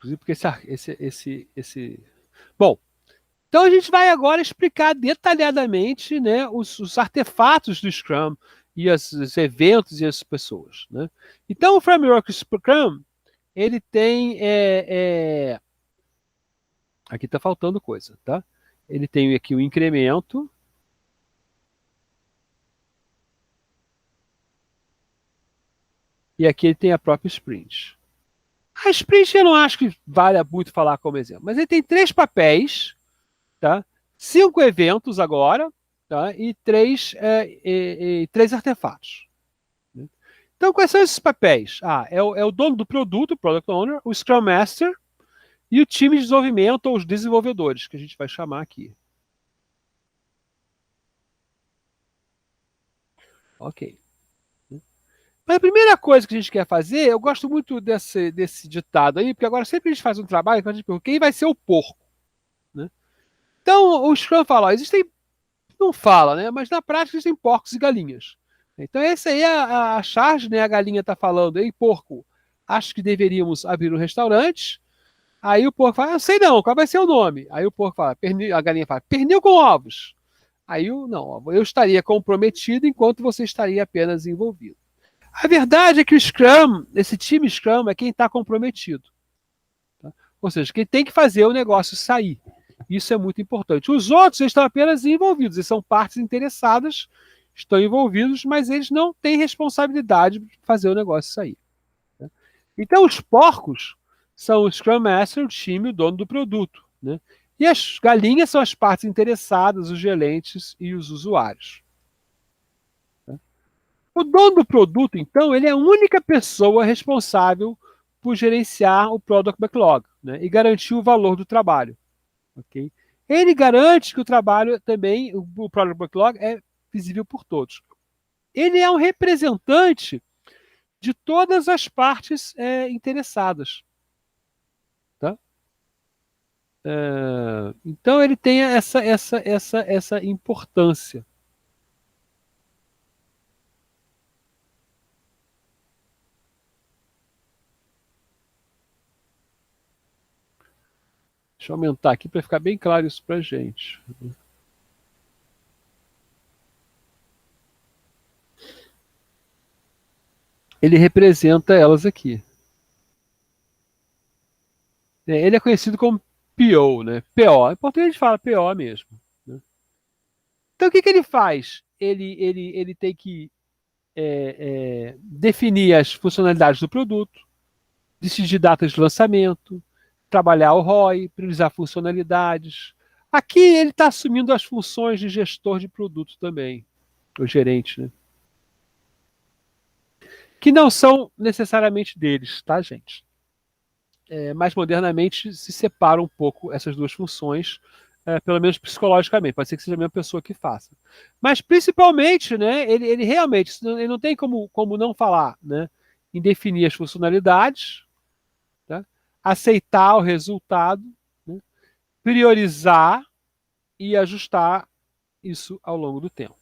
inclusive porque Bom, então a gente vai agora explicar detalhadamente, né, os artefatos do Scrum e os eventos e as pessoas, né? Então o framework Scrum, ele tem... aqui está faltando coisa, tá? Ele tem aqui o incremento. E aqui ele tem a própria sprint. A sprint eu não acho que vale muito falar como exemplo, mas ele tem 3 papéis, tá? 5 eventos agora, tá? E 3 artefatos. Né? Então, quais são esses papéis? É o dono do produto, o Product Owner, o Scrum Master e o time de desenvolvimento, ou os desenvolvedores, que a gente vai chamar aqui. Ok. Mas a primeira coisa que a gente quer fazer, eu gosto muito desse ditado aí, porque agora sempre a gente faz um trabalho que a gente pergunta quem vai ser o porco, né? Então, o Scrum fala, ó, existem, não fala, né? Mas na prática existem porcos e galinhas. Então, essa aí é a charge, né? A galinha está falando, ei, porco, acho que deveríamos abrir um restaurante. Aí o porco fala, eu sei não, qual vai ser o nome? Aí o porco fala, a galinha fala, pernil com ovos. Aí não, eu estaria comprometido enquanto você estaria apenas envolvido. A verdade é que o Scrum, esse time Scrum, é quem está comprometido. Tá? Ou seja, quem tem que fazer o negócio sair. Isso é muito importante. Os outros estão apenas envolvidos, eles são partes interessadas, estão envolvidos, mas eles não têm responsabilidade de fazer o negócio sair. Né? Então, os porcos são o Scrum Master, o time, o dono do produto. Né? E as galinhas são as partes interessadas, os gerentes e os usuários. O dono do produto, então, ele é a única pessoa responsável por gerenciar o Product Backlog, né, e garantir o valor do trabalho. Okay? Ele garante que o trabalho também, o Product Backlog, é visível por todos. Ele é um representante de todas as partes interessadas. Tá? Então, ele tem essa importância. Deixa eu aumentar aqui para ficar bem claro isso para a gente. Ele representa elas aqui. Ele é conhecido como PO, né? PO. Em português a gente fala PO mesmo. Né? Então o que ele faz? Ele tem que definir as funcionalidades do produto, decidir datas de lançamento, trabalhar o ROI, priorizar funcionalidades. Aqui ele está assumindo as funções de gestor de produto também, o gerente, né? Que não são necessariamente deles, tá, gente? Mais modernamente se separa um pouco essas duas funções, pelo menos psicologicamente. Pode ser que seja a mesma pessoa que faça. Mas principalmente, né, ele realmente ele não tem como não falar, né, em definir as funcionalidades, tá? Aceitar o resultado, né, priorizar e ajustar isso ao longo do tempo.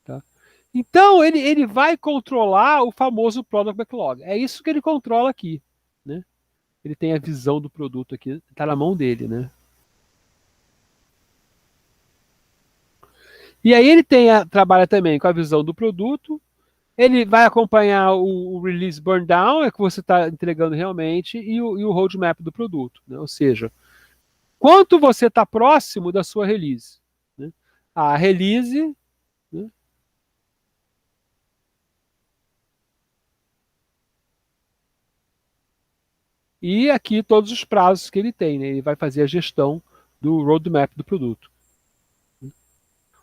Tá? Então ele vai controlar o famoso Product Backlog. É isso que ele controla aqui. Né? Ele tem a visão do produto aqui, está na mão dele, né? E aí ele trabalha também com a visão do produto, ele vai acompanhar o release burn down, é que você está entregando realmente, e o roadmap do produto, né? Ou seja, quanto você está próximo da sua release. Né? A release, né? E aqui todos os prazos que ele tem, né? Ele vai fazer a gestão do roadmap do produto.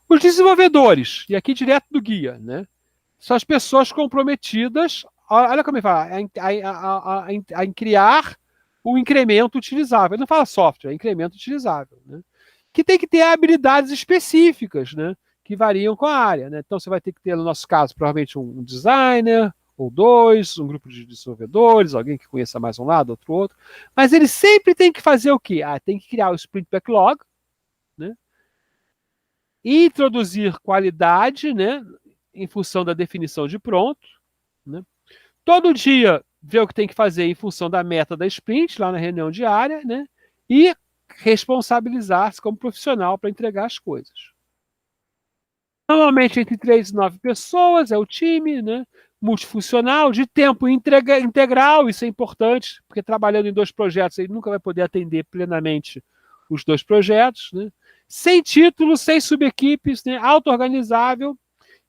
Os desenvolvedores, e aqui direto do guia, né? São as pessoas comprometidas, olha como ele fala, em criar o incremento utilizável. Ele não fala software, é incremento utilizável. Né? Que tem que ter habilidades específicas, né? Que variam com a área. Né? Então você vai ter que ter, no nosso caso, provavelmente um designer, ou dois, um grupo de desenvolvedores, alguém que conheça mais um lado, outro. Mas ele sempre tem que fazer o quê? Tem que criar o Sprint Backlog, né? Introduzir qualidade, né? Em função da definição de pronto. Né? Todo dia ver o que tem que fazer em função da meta da sprint, lá na reunião diária, né? E responsabilizar-se como profissional para entregar as coisas. Normalmente entre 3 e 9 pessoas é o time, né? Multifuncional, de tempo integral, isso é importante, porque trabalhando em 2 projetos ele nunca vai poder atender plenamente os 2 projetos, né? Sem título, sem subequipes, né? Auto-organizável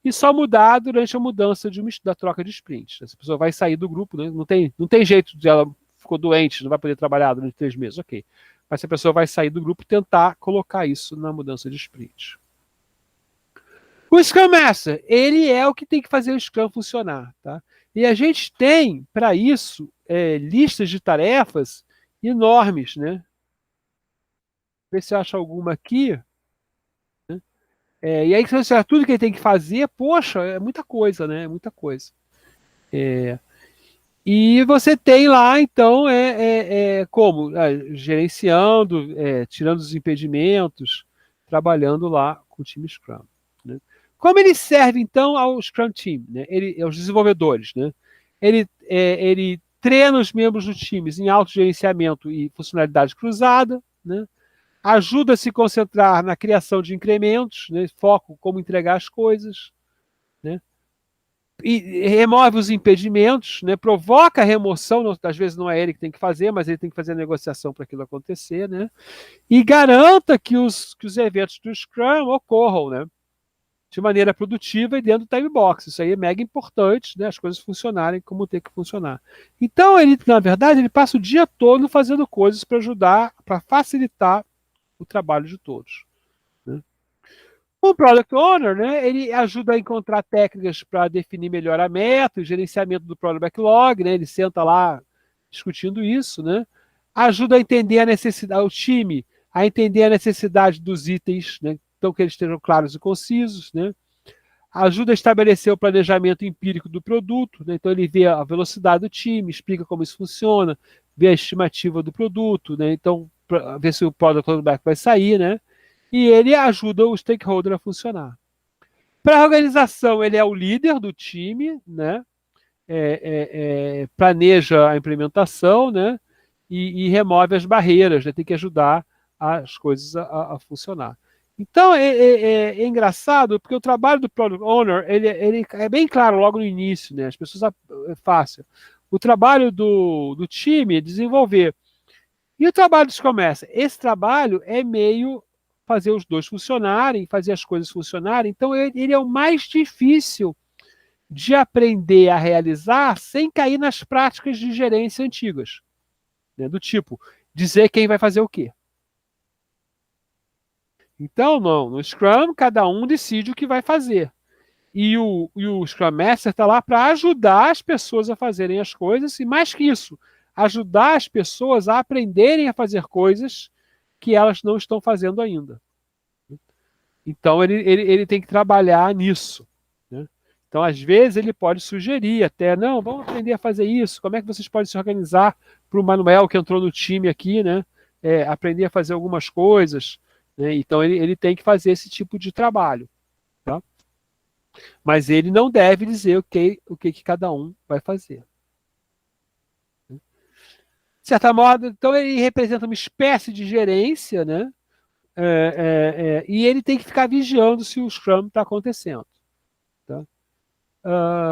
e só mudar durante a mudança da troca de sprint. Essa pessoa vai sair do grupo, né? Não tem jeito de ela ficou doente, não vai poder trabalhar durante 3 meses, ok. Mas a pessoa vai sair do grupo e tentar colocar isso na mudança de sprint. O Scrum Master, ele é o que tem que fazer o Scrum funcionar. Tá? E a gente tem, para isso, listas de tarefas enormes. Né? Ver se eu acho alguma aqui. Né? E aí, se você olhar tudo que ele tem que fazer, poxa, é muita coisa, né? É muita coisa. E você tem lá, então, como? Gerenciando, tirando os impedimentos, trabalhando lá com o time Scrum. Né? Como ele serve, então, ao Scrum Team, né? Aos desenvolvedores? Né? Ele treina os membros do time em autogerenciamento e funcionalidade cruzada, né? Ajuda a se concentrar na criação de incrementos, né? Foco como entregar as coisas, né? E remove os impedimentos, né? Provoca a remoção, às vezes não é ele que tem que fazer, mas ele tem que fazer a negociação para aquilo acontecer, né? E garanta que os eventos do Scrum ocorram, né? De maneira produtiva e dentro do time box. Isso aí é mega importante, né? As coisas funcionarem como tem que funcionar. Então, ele, na verdade, ele passa o dia todo fazendo coisas para ajudar, para facilitar o trabalho de todos. Né? O Product Owner, né, ele ajuda a encontrar técnicas para definir melhor a meta, o gerenciamento do Product Backlog, né, ele senta lá discutindo isso, né, ajuda a entender a necessidade, o time a entender a necessidade dos itens, né, então que eles estejam claros e concisos, né, ajuda a estabelecer o planejamento empírico do produto, né, então ele vê a velocidade do time, explica como isso funciona, vê a estimativa do produto, né, então ver se o Product Roadmap vai sair, né, e ele ajuda o stakeholder a funcionar. Para a organização, ele é o líder do time, né? Planeja a implementação, né? E remove as barreiras, né? Tem que ajudar as coisas a funcionar. Então é engraçado porque o trabalho do Product Owner ele é bem claro logo no início, né? As pessoas é fácil. O trabalho do time é desenvolver. E o trabalho do Scrum Master? Esse trabalho é meio fazer os dois funcionarem, fazer as coisas funcionarem. Então, ele é o mais difícil de aprender a realizar sem cair nas práticas de gerência antigas. Né? Do tipo, dizer quem vai fazer o quê. Então, não. No Scrum, cada um decide o que vai fazer. E o Scrum Master está lá para ajudar as pessoas a fazerem as coisas, e mais que isso, ajudar as pessoas a aprenderem a fazer coisas que elas não estão fazendo ainda. Então, ele tem que trabalhar nisso. Né? Então, às vezes, ele pode sugerir até, não, vamos aprender a fazer isso, como é que vocês podem se organizar para o Manuel que entrou no time aqui, né? Aprender a fazer algumas coisas. Né? Então, ele tem que fazer esse tipo de trabalho. Tá? Mas ele não deve dizer o que cada um vai fazer. De certa modo, então ele representa uma espécie de gerência, né? E ele tem que ficar vigiando se o Scrum está acontecendo. Tá?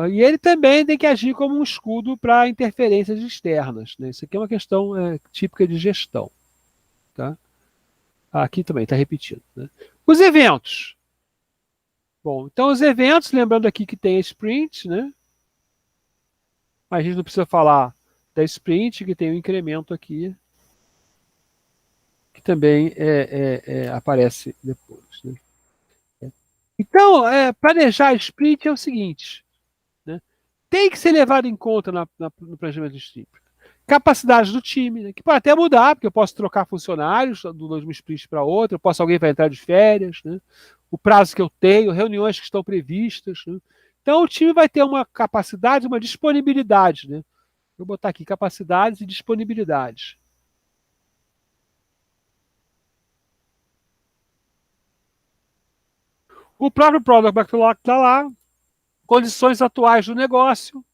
E ele também tem que agir como um escudo para interferências externas. Né? Isso aqui é uma questão típica de gestão. Tá? Aqui também está repetido. Né? Os eventos. Bom, então os eventos, lembrando aqui que tem a sprint, né? Mas a gente não precisa falar da sprint, que tem um incremento aqui, que também aparece depois. Né? Então, planejar a sprint é o seguinte, né? Tem que ser levado em conta no planejamento de sprint. Capacidade do time, né? Que pode até mudar, porque eu posso trocar funcionários de uma sprint para outra, alguém vai entrar de férias, né? O prazo que eu tenho, reuniões que estão previstas. Né? Então, o time vai ter uma capacidade, uma disponibilidade. Né? Vou botar aqui capacidades e disponibilidades. O próprio Product Backlog está lá, condições atuais do negócio.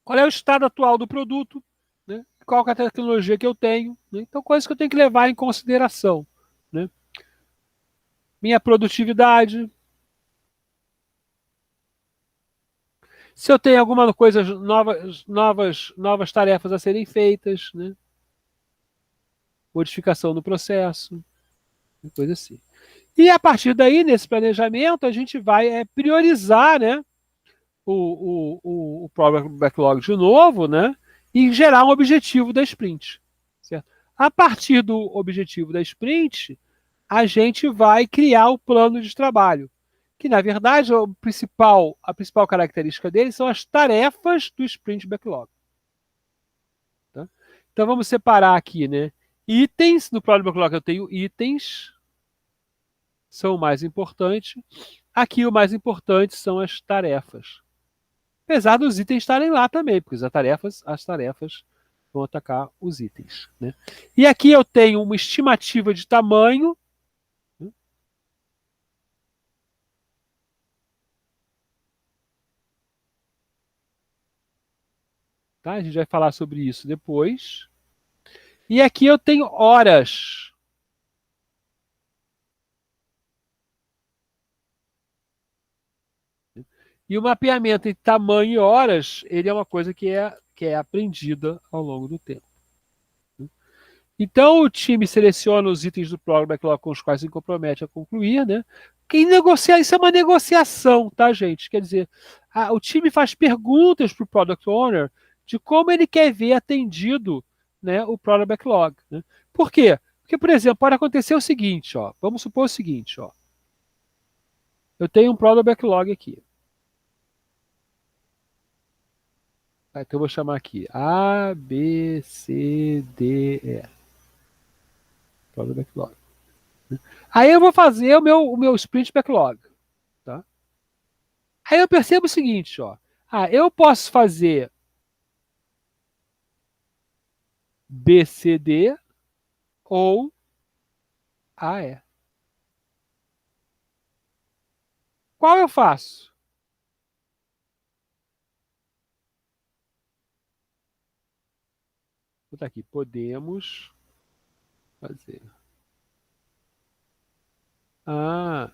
qual é o estado atual do produto, né? Qual é a tecnologia que eu tenho, né? Então, coisas que eu tenho que levar em consideração, né? Minha produtividade, se eu tenho alguma coisa novas tarefas a serem feitas, né? Modificação no processo, coisa assim. E a partir daí, nesse planejamento, a gente vai priorizar, né, o Product Backlog de novo, né, e gerar um objetivo da sprint. Certo? A partir do objetivo da sprint, a gente vai criar o plano de trabalho, que na verdade a principal característica dele são as tarefas do Sprint Backlog. Tá? Então vamos separar aqui, né? Itens, no Product Backlog eu tenho itens, são o mais importante. Aqui o mais importante são as tarefas. Apesar dos itens estarem lá também, porque as tarefas vão atacar os itens. Né? E aqui eu tenho uma estimativa de tamanho. Tá? A gente vai falar sobre isso depois. E aqui eu tenho horas. E o mapeamento em tamanho e horas, ele é uma coisa que é aprendida ao longo do tempo. Então o time seleciona os itens do Product Backlog com os quais se compromete a concluir, né? Quem negociar, isso é uma negociação, tá, gente? Quer dizer, o time faz perguntas para o Product Owner de como ele quer ver atendido, né, o Product Backlog. Né? Por quê? Porque, por exemplo, pode acontecer o seguinte, ó, vamos supor o seguinte, ó, eu tenho um Product Backlog aqui. Então eu vou chamar aqui A, B, C, D, E. Product Backlog. Aí eu vou fazer o meu Sprint Backlog. Tá? Aí eu percebo o seguinte, ó. Eu posso fazer B, C, D ou A, E. Qual eu faço? Vou botar aqui. Podemos fazer. Ah,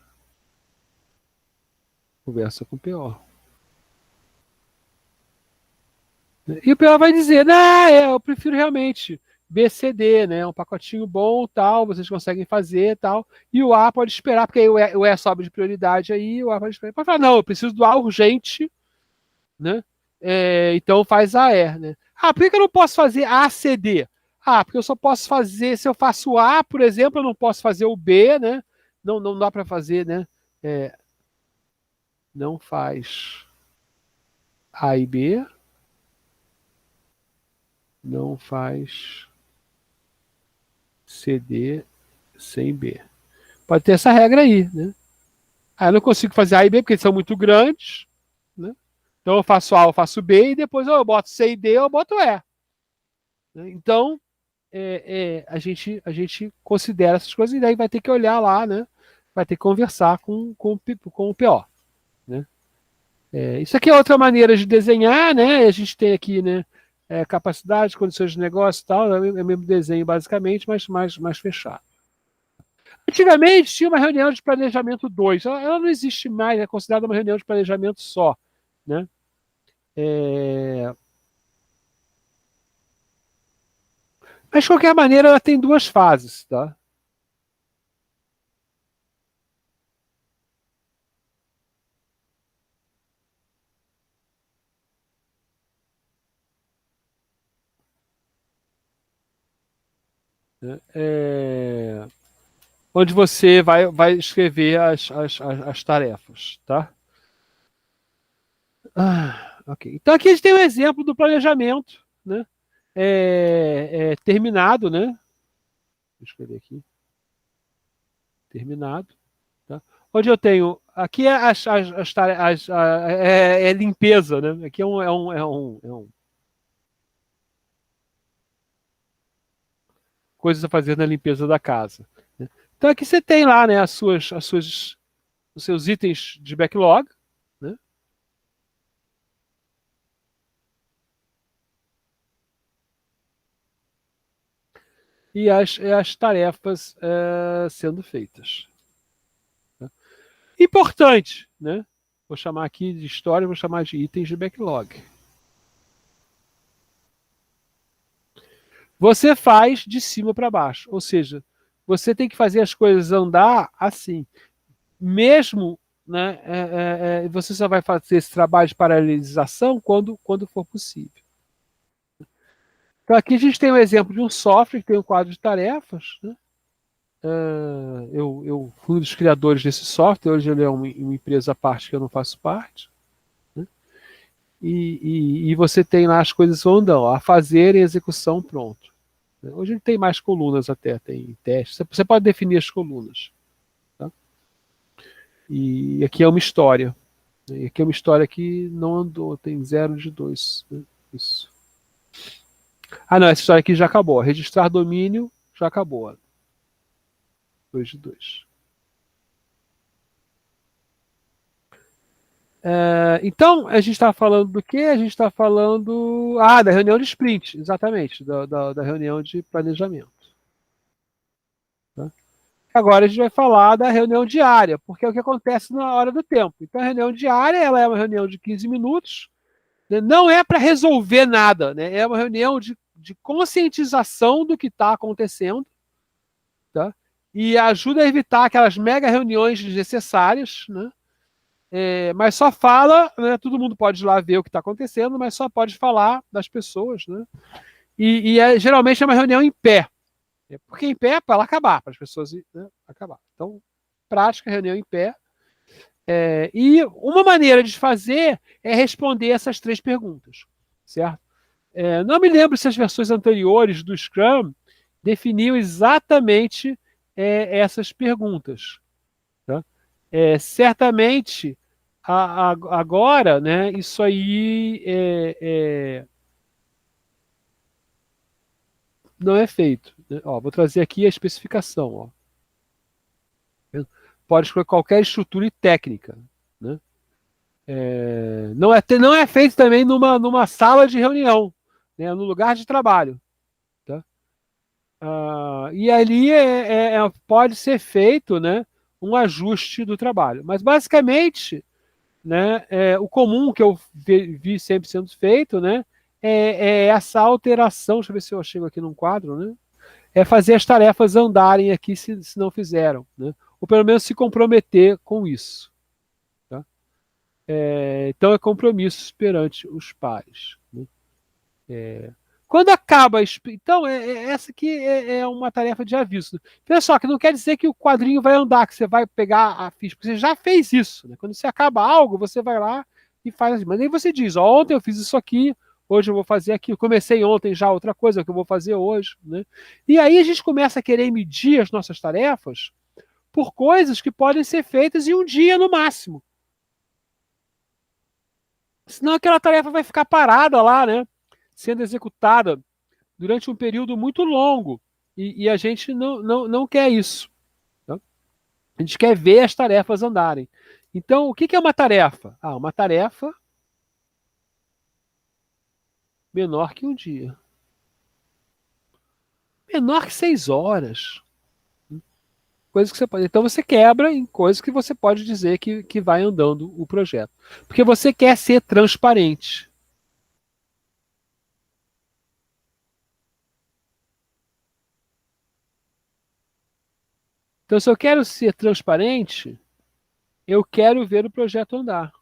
conversa com o PO. E o PO vai dizer, eu prefiro realmente BCD, né? Um pacotinho bom, tal, vocês conseguem fazer, tal. E o A pode esperar, porque aí o E sobe de prioridade aí, o A pode esperar. Pode falar, não, eu preciso do A urgente, né? Então faz AE, né? Por que eu não posso fazer ACD? Porque eu só posso fazer, se eu faço A, por exemplo, eu não posso fazer o B, né? Não, não dá para fazer, né? É, não faz A e B, não faz CD sem B. Pode ter essa regra aí, né? Eu não consigo fazer A e B porque eles são muito grandes, né? Então eu faço A, eu faço B e depois eu boto C e D, eu boto E. Né? Então, a gente considera essas coisas e daí vai ter que olhar lá, né? Vai ter que conversar com o PO. Né? Isso aqui é outra maneira de desenhar, né? A gente tem aqui, né? Capacidade, condições de negócio e tal, é o mesmo desenho basicamente, mas mais fechado. Antigamente tinha uma reunião de planejamento 2, ela não existe mais, é considerada uma reunião de planejamento só. Né? É... Mas de qualquer maneira, ela tem duas fases. Tá? Né? Onde você vai escrever as tarefas, tá? Ok. Então aqui a gente tem um exemplo do planejamento, né? Terminado, né? Deixa eu escrever aqui. Terminado, tá? Onde eu tenho aqui as tarefas, limpeza, né? Aqui é um coisas a fazer na limpeza da casa. Né? Então aqui você tem lá, né, os seus itens de backlog, né? e as tarefas sendo feitas. Tá? Importante, né? Vou chamar aqui de história, vou chamar de itens de backlog. Você faz de cima para baixo, ou seja, você tem que fazer as coisas andar assim. Mesmo, né, você só vai fazer esse trabalho de paralelização quando for possível. Então aqui a gente tem um exemplo de um software que tem um quadro de tarefas, né? Eu fui um dos criadores desse software, hoje ele é uma empresa à parte que eu não faço parte. Né? E você tem lá as coisas que andam, a fazer e execução pronto. Hoje ele tem mais colunas até, tem testes. Você pode definir as colunas. Tá? E aqui é uma história. E aqui é uma história que não andou, tem 0 de 2. Né? Isso. Ah, não, essa história aqui já acabou. Registrar domínio já acabou. 2 de 2. Então, a gente está falando do quê? A gente está falando. Ah, da reunião de sprint, exatamente, da reunião de planejamento. Tá? Agora a gente vai falar da reunião diária, porque é o que acontece na hora do tempo. Então, a reunião diária ela é uma reunião de 15 minutos, né? Não é para resolver nada, né? É uma reunião de conscientização do que está acontecendo, tá? E ajuda a evitar aquelas mega reuniões desnecessárias, né? Mas só fala, né? Todo mundo pode ir lá ver o que está acontecendo, mas só pode falar das pessoas, né? Geralmente é uma reunião em pé, porque em pé é para ela acabar, para as pessoas, né, acabar. Então, prática, reunião em pé. E uma maneira de fazer é responder essas 3 perguntas, certo? Não me lembro se as versões anteriores do Scrum definiam exatamente essas perguntas. Tá? Certamente, agora, né, isso aí não é feito. Né? Ó, vou trazer aqui a especificação. Ó. Pode escolher qualquer estrutura e técnica. Né? Não é feito também numa sala de reunião, né, no lugar de trabalho. Tá? E ali pode ser feito, né, um ajuste do trabalho. Mas, basicamente, né, o comum que eu vi sempre sendo feito, né, é essa alteração. Deixa eu ver se eu chego aqui num quadro. Né, é fazer as tarefas andarem aqui se não fizeram. Né, ou pelo menos se comprometer com isso. Tá? Então é compromisso perante os pares. Né? Quando acaba. Então, essa aqui é uma tarefa de aviso. Pessoal, que não quer dizer que o quadrinho vai andar, que você vai pegar a ficha, porque você já fez isso. Né? Quando você acaba algo, você vai lá e faz assim. Mas nem você diz: ó, ontem eu fiz isso aqui, hoje eu vou fazer aquilo. Comecei ontem já outra coisa que eu vou fazer hoje. Né? E aí a gente começa a querer medir as nossas tarefas por coisas que podem ser feitas em um dia no máximo. Senão aquela tarefa vai ficar parada lá, né? Sendo executada durante um período muito longo. E a gente não quer isso. Tá? A gente quer ver as tarefas andarem. Então, o que é uma tarefa? Uma tarefa menor que um dia. Menor que 6 horas. Coisas que você pode. Então você quebra em coisas que você pode dizer que vai andando o projeto. Porque você quer ser transparente. Então, se eu quero ser transparente, eu quero ver o projeto andar.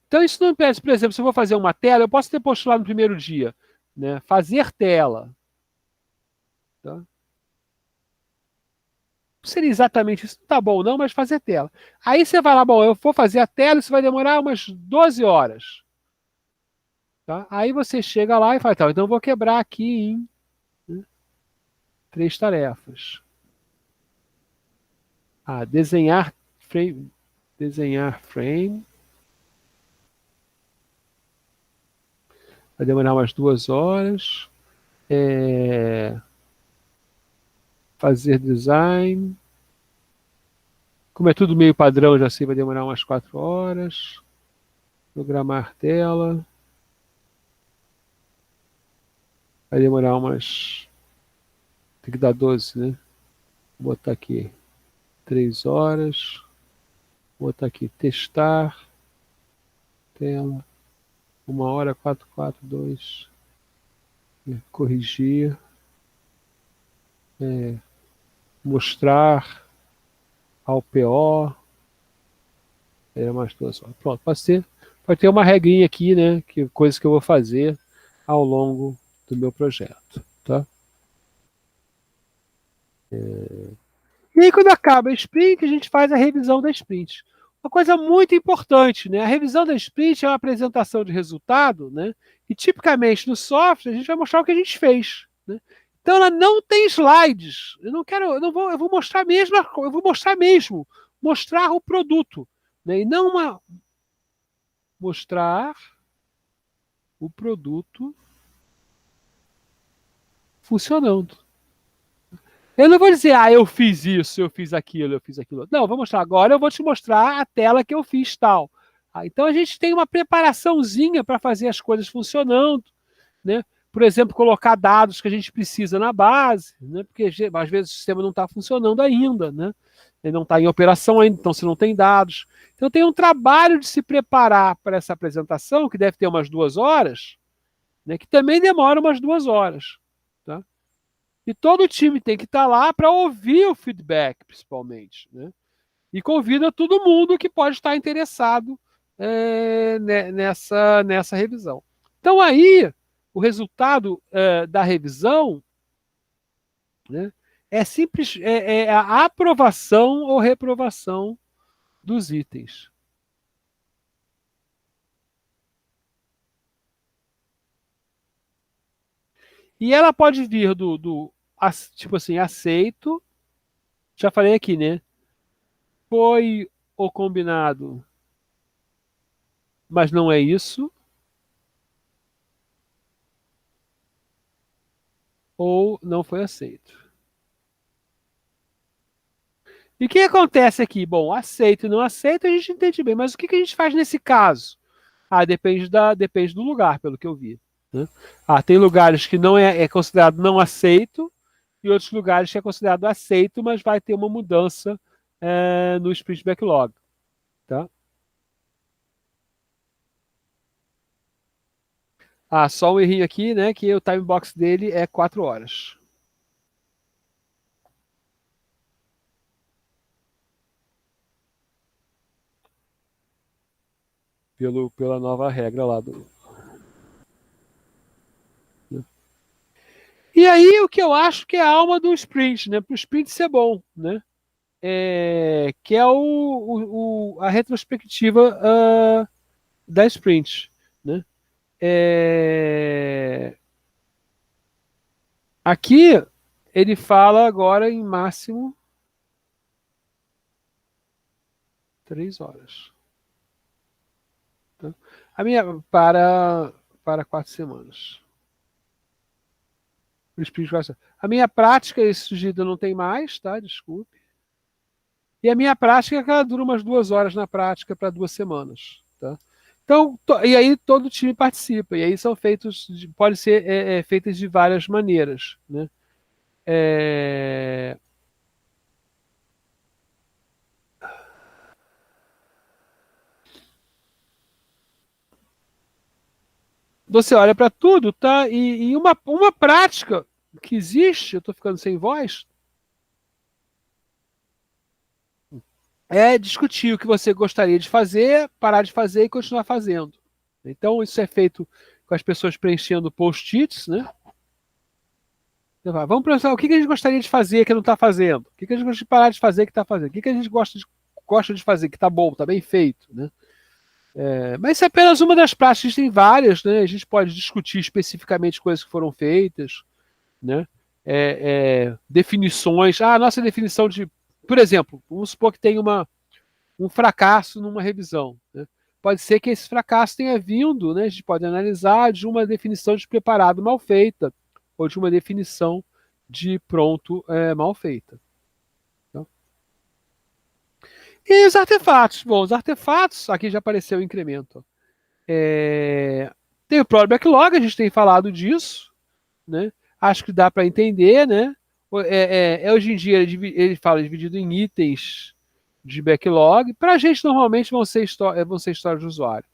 Então, isso não impede, por exemplo, se eu vou fazer uma tela, eu posso ter posto lá no primeiro dia, né? Fazer tela. Tá? Não seria exatamente isso, não tá bom não, mas fazer tela. Aí você vai lá, bom, eu vou fazer a tela, isso vai demorar umas 12 horas. Tá? Aí você chega lá e fala, tá, então eu vou quebrar aqui em, né, 3 tarefas. Desenhar frame. Desenhar frame. Vai demorar umas 2 horas. Fazer design. Como é tudo meio padrão, já sei, vai demorar umas 4 horas. Programar tela. Vai demorar umas. Tem que dar 12, né? Vou botar aqui 3 horas. Vou botar aqui testar. Tela. 1 hora, 442. Corrigir. Mostrar ao PO. Mais 2 horas. Pronto, pode ter uma regrinha aqui, né? Coisas que eu vou fazer ao longo do meu projeto. Tá? E aí, quando acaba a sprint, a gente faz a revisão da sprint. Uma coisa muito importante, né? A revisão da sprint é uma apresentação de resultado, né? E tipicamente no software a gente vai mostrar o que a gente fez, né? Então ela não tem slides. Eu vou mostrar mesmo, eu vou mostrar mesmo, mostrar o produto, né? E não mostrar o produto funcionando. Eu não vou dizer, eu fiz isso, eu fiz aquilo, eu fiz aquilo. Não, eu vou mostrar agora, eu vou te mostrar a tela que eu fiz tal. Então a gente tem uma preparaçãozinha para fazer as coisas funcionando, né? Por exemplo, colocar dados que a gente precisa na base, né? Porque às vezes o sistema não está funcionando ainda, né? Ele não está em operação ainda, então você não tem dados. Então tem um trabalho de se preparar para essa apresentação, que deve ter umas 2 horas, né? Que também demora umas 2 horas. Tá? E todo o time tem que estar lá para ouvir o feedback, principalmente. Né? E convida todo mundo que pode estar interessado nessa revisão. Então, aí, o resultado da revisão, né, é simples, é a aprovação ou reprovação dos itens. E ela pode vir tipo assim, aceito. Já falei aqui, né? Foi o combinado, mas não é isso. Ou não foi aceito. E o que acontece aqui? Bom, aceito e não aceito, a gente entende bem. Mas o que a gente faz nesse caso? Depende do lugar, pelo que eu vi. Né? Tem lugares que não é considerado não aceito e outros lugares que é considerado aceito, mas vai ter uma mudança no sprint backlog. Tá? Só um errinho aqui, né? Que o time box dele é 4 horas. Pela nova regra lá do. E aí, o que eu acho que é a alma do sprint, né? Para o sprint ser bom, né? Que é a retrospectiva da sprint. Né? Aqui, ele fala agora em máximo 3 horas. Tá? A minha, para 4 semanas. A minha prática, esse sujeito não tem mais, tá? Desculpe. E a minha prática é que ela dura umas 2 horas na prática para 2 semanas. Tá? Então, e aí todo time participa. E aí são feitos, pode ser feitas de várias maneiras. Né? Você olha para tudo, tá? E uma prática que existe, eu estou ficando sem voz, é discutir o que você gostaria de fazer, parar de fazer e continuar fazendo. Então, isso é feito com as pessoas preenchendo post-its, né? Vamos pensar o que a gente gostaria de fazer que não está fazendo, o que a gente gostaria de parar de fazer que está fazendo, o que a gente gosta de fazer que está bom, está bem feito, né? Mas isso é apenas uma das práticas, tem várias, né? A gente pode discutir especificamente coisas que foram feitas, né? Definições. A nossa definição de, por exemplo, vamos supor que tem um fracasso numa revisão. Né? Pode ser que esse fracasso tenha vindo, né? A gente pode analisar de uma definição de preparado mal feita ou de uma definição de pronto mal feita. Então, e os artefatos? Bom, os artefatos, aqui já apareceu o incremento. Tem o Product Backlog, a gente tem falado disso, né? Acho que dá para entender, né? Hoje em dia ele fala dividido em itens de backlog. Para a gente, normalmente, vão ser histórias de usuário,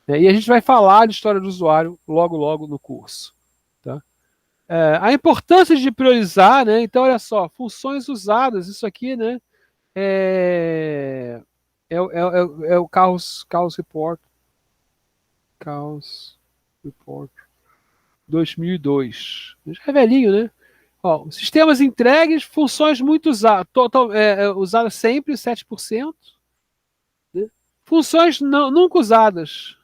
né? E a gente vai falar de história do usuário logo, logo no curso. Tá? A importância de priorizar, né? Então, olha só, funções usadas, isso aqui, né? É o Chaos Report. Chaos Report 2002. Já é velhinho, né? Ó, sistemas entregues, funções muito usadas sempre, 7%. Né? Funções nunca usadas.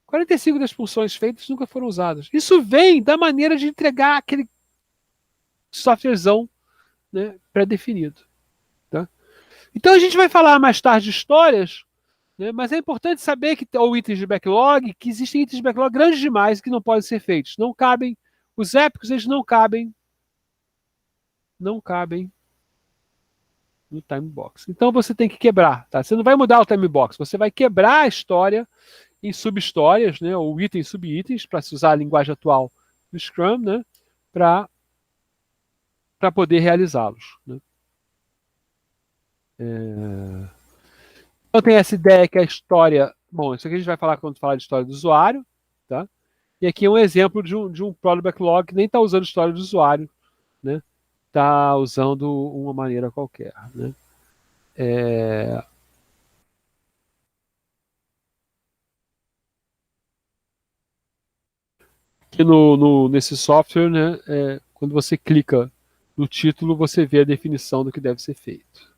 45 das funções feitas nunca foram usadas. Isso vem da maneira de entregar aquele softwarezão, né, pré-definido. Tá? Então a gente vai falar mais tarde de histórias, né, mas é importante saber que ou itens de backlog, que existem itens de backlog grandes demais que não podem ser feitos. Não cabem. Os épicos, eles não cabem no time box. Então você tem que quebrar, tá? Você não vai mudar o time box, você vai quebrar a história em sub-histórias, né? Ou itens, sub-itens, para se usar a linguagem atual do Scrum, né? Para poder realizá-los. Né? Então tem essa ideia que a história. Bom, isso aqui a gente vai falar quando falar de história do usuário, tá? E aqui é um exemplo de um Product Backlog que nem está usando história do usuário, né? Está usando uma maneira qualquer, né? Aqui nesse software, né, quando você clica no título, você vê a definição do que deve ser feito.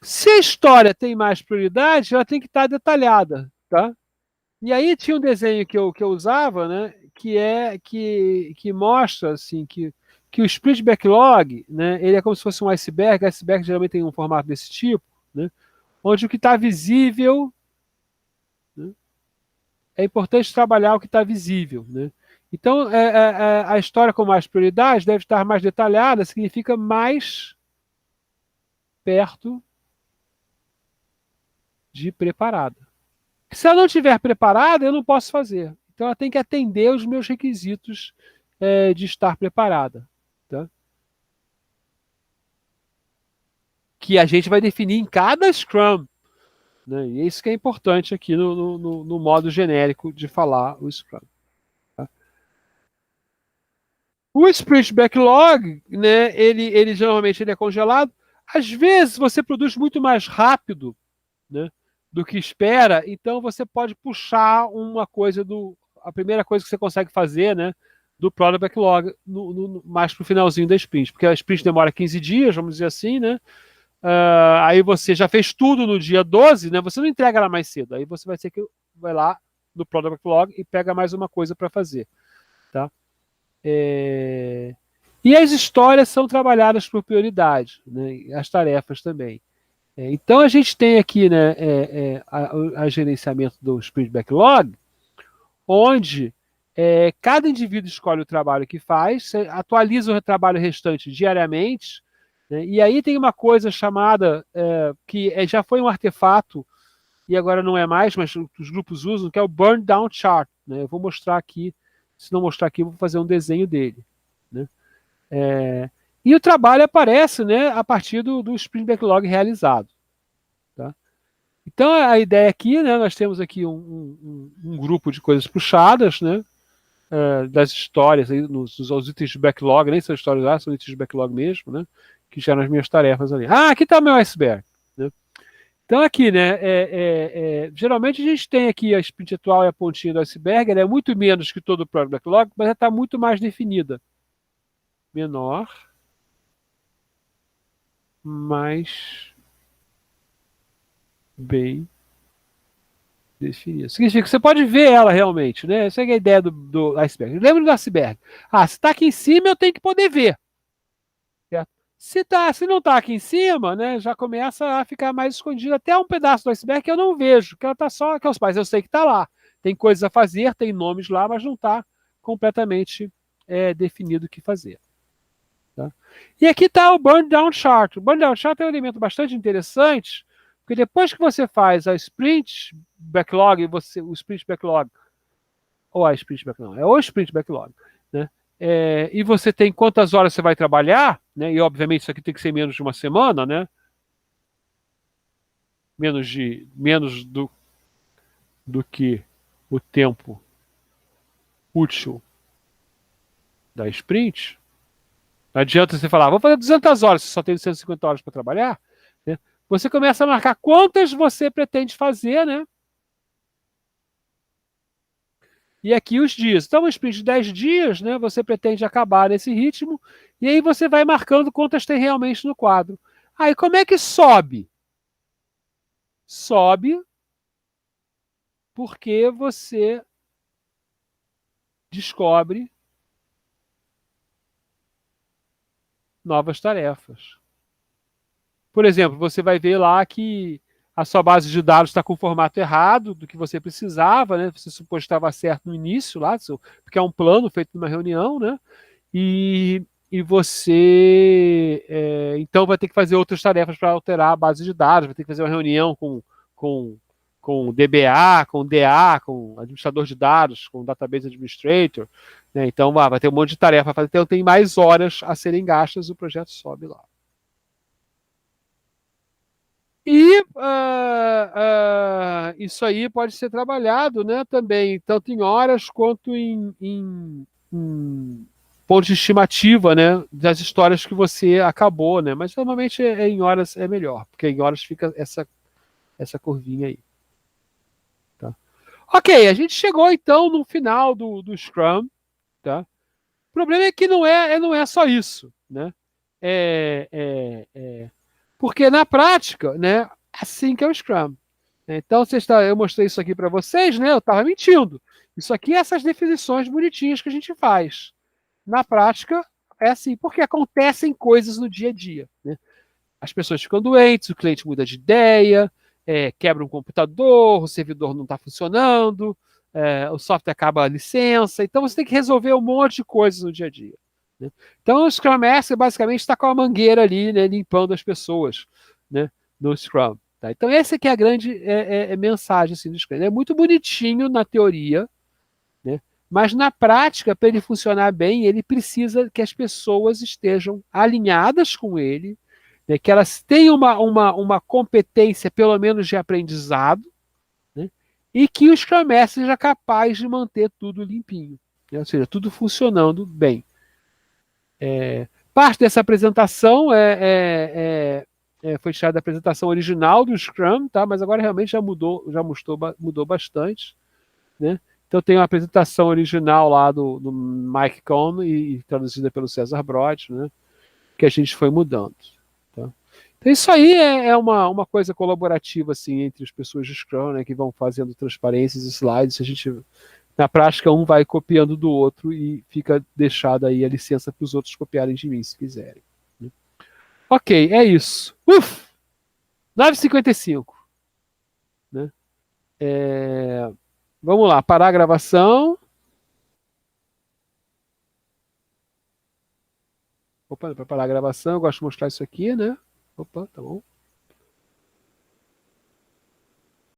Se a história tem mais prioridade, ela tem que estar detalhada, tá? E aí tinha um desenho que eu usava, né, que mostra assim que o split backlog, né, ele é como se fosse um iceberg. Iceberg geralmente tem um formato desse tipo, né, onde o que está visível, né, é importante trabalhar o que está visível, né? Então, a história com mais prioridade deve estar mais detalhada, significa mais perto de preparada. Se ela não estiver preparada, eu não posso fazer. Então, ela tem que atender os meus requisitos de estar preparada. Tá? Que a gente vai definir em cada Scrum. Né? E é isso que é importante aqui no modo genérico de falar o Scrum. Tá? O Sprint Backlog, né, ele geralmente ele é congelado. Às vezes você produz muito mais rápido, né, do que espera, então você pode puxar uma coisa a primeira coisa que você consegue fazer, né, do Product Backlog mais para o finalzinho da sprint, porque a sprint demora 15 dias, vamos dizer assim, né? Aí você já fez tudo no dia 12, né? Você não entrega ela mais cedo, aí você vai lá no Product Backlog e pega mais uma coisa para fazer, tá? E as histórias são trabalhadas por prioridade, né? As tarefas também. Então a gente tem aqui, né, a gerenciamento do Sprint Backlog, onde cada indivíduo escolhe o trabalho que faz, atualiza o trabalho restante diariamente, né, e aí tem uma coisa chamada, que já foi um artefato, e agora não é mais, mas os grupos usam, que é o Burn Down Chart. Né? Eu vou mostrar aqui, se não mostrar aqui, eu vou fazer um desenho dele. Né? E o trabalho aparece, né, a partir do Sprint Backlog realizado. Tá? Então a ideia aqui, né, nós temos aqui um grupo de coisas puxadas, né, das histórias, aí, nos itens de backlog, nem são histórias lá, são itens de backlog mesmo, né, que já nas minhas tarefas ali. Aqui está o meu iceberg. Né? Então aqui, né, geralmente a gente tem aqui a sprint atual e a pontinha do iceberg, ela é muito menos que todo o Product Backlog, mas ela está muito mais definida. Menor, mais bem definida. Significa que você pode ver ela realmente, né? Essa é a ideia do iceberg. Lembra do iceberg? Se está aqui em cima, eu tenho que poder ver. Certo? Se não está aqui em cima, né, já começa a ficar mais escondido até um pedaço do iceberg que eu não vejo, que ela está só aqueles pais. Eu sei que está lá. Tem coisas a fazer, tem nomes lá, mas não está completamente definido o que fazer. Tá? E aqui está o Burn Down Chart. O Burn Down Chart é um elemento bastante interessante, porque depois que você faz a Sprint Backlog, o Sprint Backlog, ou a Sprint Backlog, não, é o Sprint Backlog, né? E você tem quantas horas você vai trabalhar, né? E obviamente isso aqui tem que ser menos de uma semana, né? Menos do que o tempo útil da sprint. Não adianta você falar, vou fazer 200 horas, você só tem 150 horas para trabalhar, né? Você começa a marcar quantas você pretende fazer, né? E aqui os dias. Então, uma sprint de 10 dias, né? Você pretende acabar nesse ritmo, e aí você vai marcando quantas tem realmente no quadro. Aí, como é que sobe? Sobe porque você descobre novas tarefas. Por exemplo, você vai ver lá que a sua base de dados está com o formato errado do que você precisava, né? Você supôs que estava certo no início lá, porque é um plano feito numa reunião, né? E você então vai ter que fazer outras tarefas para alterar a base de dados, vai ter que fazer uma reunião com, com o DBA, com o DA, com o administrador de dados, com o database administrator, né? Então vai ter um monte de tarefa para fazer, então tem mais horas a serem gastas, o projeto sobe lá. E isso aí pode ser trabalhado, né, também, tanto em horas quanto em pontos de estimativa, né, das histórias que você acabou, né, mas normalmente em horas é melhor, porque em horas fica essa curvinha aí. Tá? Ok, a gente chegou então no final do Scrum. Tá? O problema é que não é só isso, né? É, é, é, porque na prática, né, assim que é o Scrum. Então, eu mostrei isso aqui para vocês, né? Eu estava mentindo. Isso aqui é essas definições bonitinhas que a gente faz. Na prática, é assim, porque acontecem coisas no dia a dia. Né? As pessoas ficam doentes, o cliente muda de ideia, quebra um computador, o servidor não está funcionando, o software acaba a licença. Então, você tem que resolver um monte de coisas no dia a dia. Né? Então, o Scrum Master basicamente está com a mangueira ali, né, limpando as pessoas, né, no Scrum. Tá? Então, essa aqui é a grande mensagem assim, do Scrum. Ele é muito bonitinho na teoria, né? Mas na prática, para ele funcionar bem, ele precisa que as pessoas estejam alinhadas com ele, né? Que elas tenham uma competência, pelo menos, de aprendizado, né? E que o Scrum Master seja capaz de manter tudo limpinho, né? Ou seja, tudo funcionando bem. Parte dessa apresentação foi tirada da apresentação original do Scrum, tá? Mas agora realmente mudou bastante, né? Então tem uma apresentação original lá do Mike Cohn e traduzida pelo César Brod, né? Que a gente foi mudando. Tá? Então isso aí é uma coisa colaborativa assim entre as pessoas de Scrum, né? Que vão fazendo transparências e slides. A gente na prática, um vai copiando do outro e fica deixada aí a licença para os outros copiarem de mim, se quiserem. Ok, é isso. 9h55. Né? Vamos lá, parar a gravação. Opa, para parar a gravação, eu gosto de mostrar isso aqui, né? Opa, tá bom.